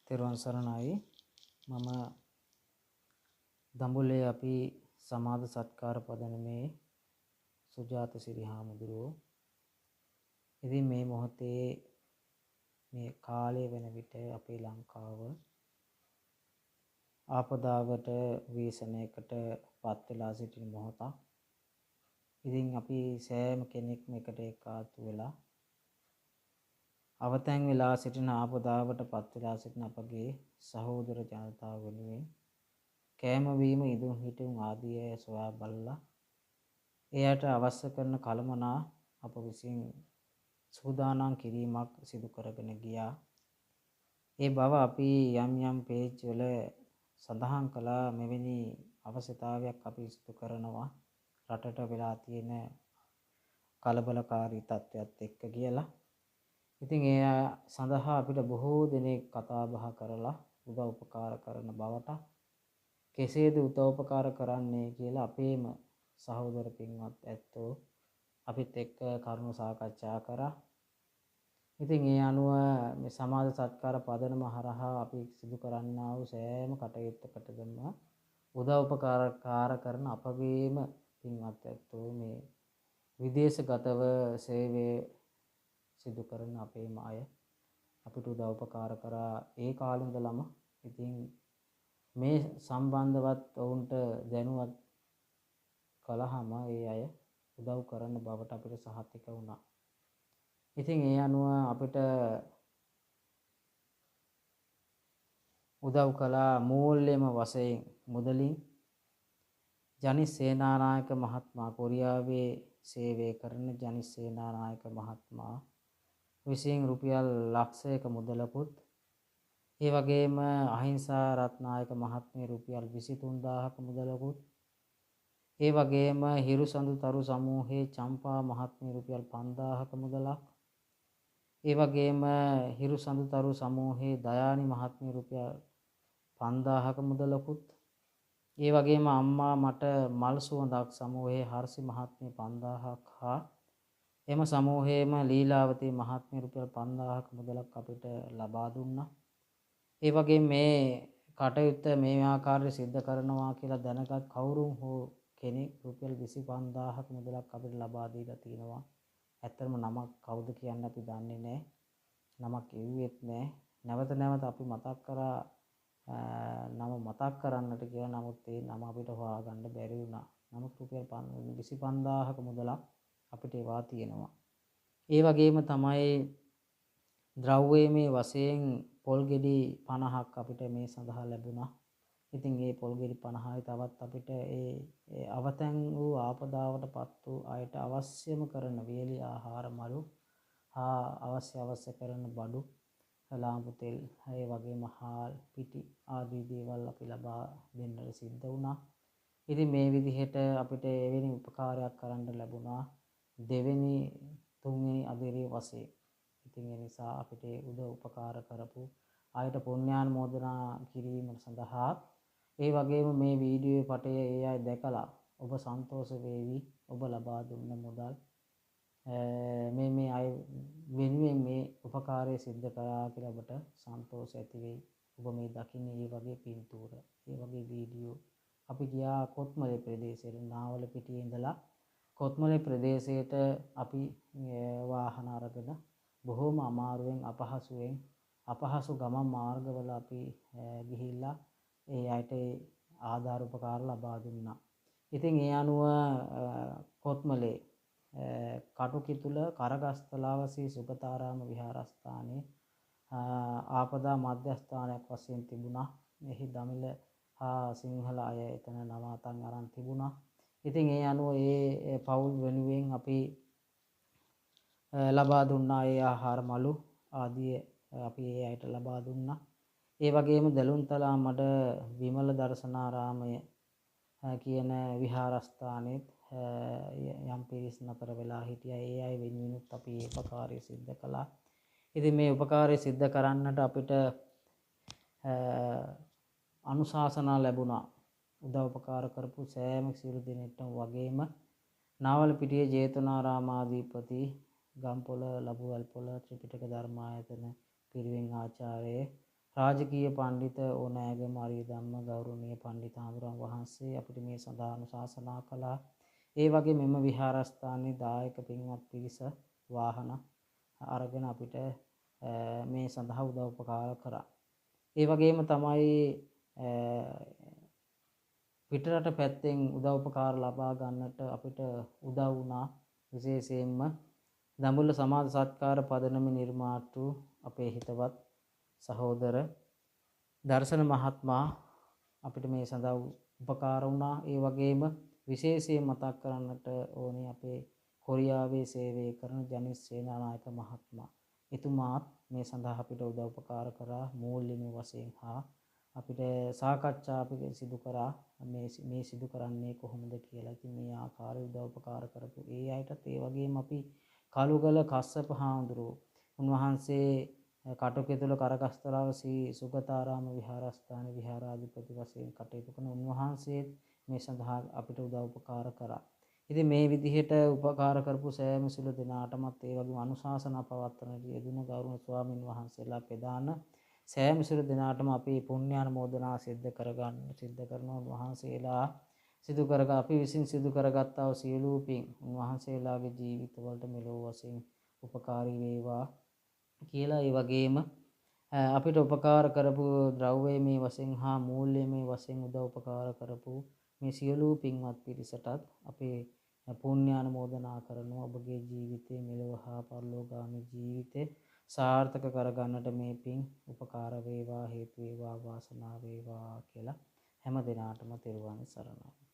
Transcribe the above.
තෙරුවන් සරණයි. මම දඹුල්ලේ අපි සමාද සත්කාර පදනමේ සුජාත සිරි හාමුදුරුවෝ. ඉතින් මේ මොහොතේ මේ කාලය වෙන විට අපේ ලංකාව ආපදාවට ව්‍යසනයකට පත් වෙලා සිටින මොහොතක්. ඉතින් අපි සෑම කෙනෙක්ම එකට එකතු වෙලා අවතැන් වෙලා සිටින ආපදාවට පත් වෙලා සිටින අපගේ සහෝදර ජනතාව වෙනුවෙන් කෑමවීම ඉදුම් හිටුම් ආදිය සොයා බලලා එයට අවශ්‍ය කරන කළමනා අප විසින් සූදානම් කිරීමක් සිදු කරගෙන ගියා. ඒ බව අපි යම් යම් පේජ් වල සඳහන් කළා. මෙවැනි අවශ්‍යතාවයක් අපි සිදු කරනවා රටට වෙලා තියෙන කලබලකාරී තත්ත්වයක් එක්ක කියලා. ඉතින් ඒ සඳහා අපිට බොහෝ දෙනෙක් කතා බහ කරලා උදව් උපකාර කරන බවට කෙසේද උදව් උපකාර කරන්නේ කියලා අපේම සහෝදර පින්වත් ඇත්තෝ අපිත් එක්ක කරුණු සාකච්ඡා කරා. ඉතින් ඒ අනුව මේ සමාජ සත්කාර පදනම හරහා අපි සිදු කරන්නා වූ සෑම කටයුත්තකටම උදව් උපකාර කරන අපගේම පින්වත් ඇත්තෝ මේ විදේශගතව සේවය සිදු කරන අපේම අය අපිට උදව් උපකාර කරා ඒ කාලේ ඉඳලම. ඉතින් මේ සම්බන්ධවත් ඔවුන්ට දැනුවත් කළාම ඒ අය උදව් කරන බවට අපිට සහතික වුණා. ඉතින් ඒ අනුව අපිට උදව් කළා මූල්‍යම වශයෙන් මුදලින් ජනිස් සේනානායක මහත්මයා, කොරියාවේ සේවය කරන ජනිස් සේනානායක මහත්මයා විසින් රුපියල් ලක්ෂයක මුදලකුත්, ඒ වගේම අහිංසා රත්නායක මහත්මිය රුපියල් 23000ක මුදලකුත්, ඒ වගේම හිරුසඳු තරු සමූහයේ චම්පා මහත්මිය රුපියල් 5000ක මුදලක්, ඒ වගේම හිරුසඳු තරු සමූහයේ දයානි මහත්මිය රුපියල් 5000ක මුදලකුත්, ඒ වගේම අම්මා මට මල් සුවඳක් සමූහයේ හර්ෂි මහත්මිය 5000ක් හා එම සමූහයේම ලීලාවතී මහත්මිය රුපියල් 5000ක මුදලක් අපිට ලබා දුන්නා. ඒ වගේ මේ කටයුත්ත මේ ආකාරයට සිද්ධ කරනවා කියලා දැනගත් කවුරුන් හෝ කෙනෙක් රුපියල් 25000ක මුදලක් අපිට ලබා දීලා තිනවා. ඇත්තටම නමක් කවුද කියන්න අපි දන්නේ නැහැ. නමක් කිව්වෙත් නැහැ. නැවත නැවත අපි මතක් කරා නම මතක් කරන්නට කියලා. නමුත් ඒ නම අපිට හොයාගන්න බැරි වුණා. නමුත් රුපියල් 25000ක මුදලක් අපිට ඒවා තියෙනවා. ඒ වගේම තමයි ද්‍රව්‍යමය වශයෙන් පොල් ගෙඩි 50ක් අපිට මේ සඳහා ලැබුණා. ඉතින් මේ පොල් ගෙඩි 50යි තවත් අපිට ඒ අවතැන් වූ ආපදාවටපත් වූ අයට අවශ්‍යම කරන වේලි ආහාර මළු හා අවශ්‍ය කරන බඩු, ලාම්පු තෙල්, ඒ වගේම හාල්, පිටි ආදී දේවල් අපි ලබා දෙන්නට සිද්ධ වුණා. ඉතින් මේ විදිහට අපිට එවැනි උපකාරයක් කරන්න ලැබුණා දෙවෙනි තුන්වෙනි අදියරේ වශයෙන්. ඉතින් ඒ නිසා අපිට උදව් උපකාර කරපු අයට පුණ්‍යානුමෝදනා කිරීම සඳහා ඒ වගේම මේ වීඩියෝ පටය ඒ අය දැකලා ඔබ සන්තෝෂ වේවි. ඔබ ලබා දුන්න මුදල් මේ අය වෙනුවෙන් මේ උපකාරය සිද්ධ කරා කියලා ඔබට සන්තෝෂ ඇති වෙයි. ඔබ මේ දකින්නේ මේ වගේ පින්තූර, මේ වගේ වීඩියෝ. අපි ගියා කොත්මලේ ප්‍රදේශයට, නාවල පිටියේ ඉඳලා කොත්මලේ ප්‍රදේශයට අපි වාහන අරගෙන බොහොම අමාරුවෙන් අපහසු ගමන් මාර්ගවල අපි ගිහිල්ලා ඒ අයට ආධාර උපකාර ලබා දුන්නා. ඉතින් ඒ අනුව කොත්මලේ කටුකිතුල කරගස්තලාව ශ්‍රී සුගතාරාම විහාරස්ථානයේ ආපදා මධ්‍යස්ථානයක් වශයෙන් තිබුණා. එහි දමිළ හා සිංහල අය එතන නවාතන් අරන් තිබුණා. ඉතින් ඒ අනුව ඒ පවුල් වෙනුවෙන් අපි ලබා දුන්නා ඒ ආහාර මළු ආදී අපි ඒ අයට ලබා දුන්නා. ඒ වගේම දලුන්තලා මඩ විමල දර්ශනාරාමය කියන විහාරස්ථානෙත් යම් පිරිස් නතර වෙලා හිටියා. ඒ අය වෙනුවෙනුත් අපි ඒ උපකාරය සිද්ධ කළා. ඉතින් මේ උපකාරය සිද්ධ කරන්නට අපිට අනුශාසනා ලැබුණා. උදව් උපකාර කරපු සෑම සියලු දෙනෙක්ටම වගේම නාවලපිටිය ජේතවනාරාමාධිපති ගම්පොළ ලබුවල්පොළ ත්‍රිපිටක ධර්මායතන පිරිවෙන් ආචාර්ය රාජකීය පණ්ඩිත ඕනෑගම අරිය ධම්ම ගෞරවනීය පණ්ඩිත හාමුදුරුවන් වහන්සේ අපිට මේ සඳහා අනුශාසනා කළා. ඒ වගේ මෙම විහාරස්ථානයේ දායක පින්වත් පිරිස වාහන අරගෙන අපිට මේ සඳහා උදව් උපකාර කරා. ඒ වගේම තමයි පිටරට පැත්තෙන් උදව් උපකාර ලබා ගන්නට අපිට උදව් වුණා. විශේෂයෙන්ම දඹුල්ල සමාජ සත්කාර පදනම නිර්මාතෘ අපේ හිතවත් සහෝදර දර්ශන මහත්මයා අපිට මේ සඳහා උපකාර වුණා. ඒ වගේම විශේෂයෙන් මතක් කරන්නට ඕනේ අපේ කොරියාවේ සේවය කරන ජනිස් සේනානායක මහත්මයා. එතුමාත් මේ සඳහා අපිට උදව් උපකාර කරා මූල්‍යමය වශයෙන් හා අපිට සාකච්ඡා අපි සිදු කරා මේ සිදු කරන්නේ කොහොමද කියලා. ඉතින් මේ ආකාරයේ උදව් උපකාර කරපු ඒ අයටත් ඒ වගේම අපි කළුගල කස්සප හාමුදුරුවෝ උන්වහන්සේ කටුකෙතුල කරකස්තරාව ශ්‍රී සුගතාරාම විහාරස්ථාන විහාරාධිපති වශයෙන් කටයුතු කරන උන්වහන්සේත් මේ සඳහා අපිට උදව් උපකාර කරා. ඉතින් මේ විදිහට උපකාර කරපු සෑම සිළු දෙනාටමත් ඒ වගේම අනුශාසනා පවත්වන යෙදුණු ගෞරවනීය ස්වාමින් වහන්සේලා ප්‍රදාන සෑම සිළු දෙනාටම අපි පුණ්‍යානුමෝදනා සිද්ධ කරන උන්වහන්සේලා සිදු කරග අපි විසින් සිදු කරගත්තා වූ සියලු පින් උන්වහන්සේලාගේ ජීවිතවලට මෙලොව වශයෙන් උපකාරී වේවා කියලා. ඒ වගේම අපිට උපකාර කරපු ද්‍රව්‍යමය වශයෙන් හා මූල්‍යමය වශයෙන් උදව් උපකාර කරපු මේ සියලු පින්වත් පිරිසටත් අපේ පුණ්‍යානුමෝදනා කරනවා. ඔබගේ ජීවිතයේ මෙලොව හා පරලෝකගාමී ජීවිතේ සාර්ථක කරගන්නට මේ පින් උපකාර වේවා, හේතු වේවා, වාසනාව වේවා කියලා හැම දිනාටම තෙරුවන් සරණයි.